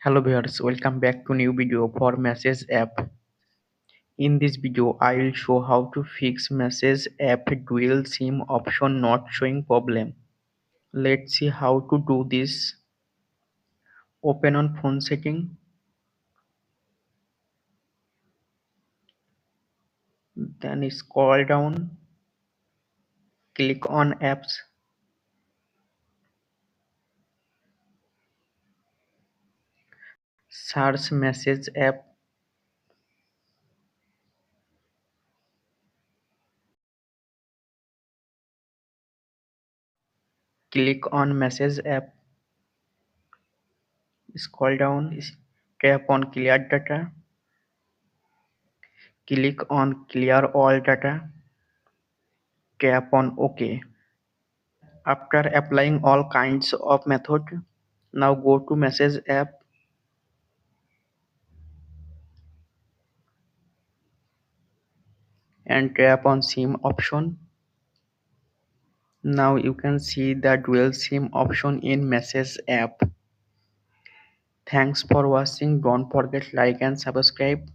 Hello viewers, welcome back to new video for Message app. In this video, I will show how to fix Message app dual SIM option not showing problem. Let's see how to do this. Open on phone setting, then scroll down, click on apps, search Message app, click on Message app, scroll down, tap on clear data, click on clear all data, tap on OK. After applying all kinds of method, now go to Message app and tap on SIM option. Now you can see the dual SIM option in Message app. Thanks for watching. Don't forget like and subscribe.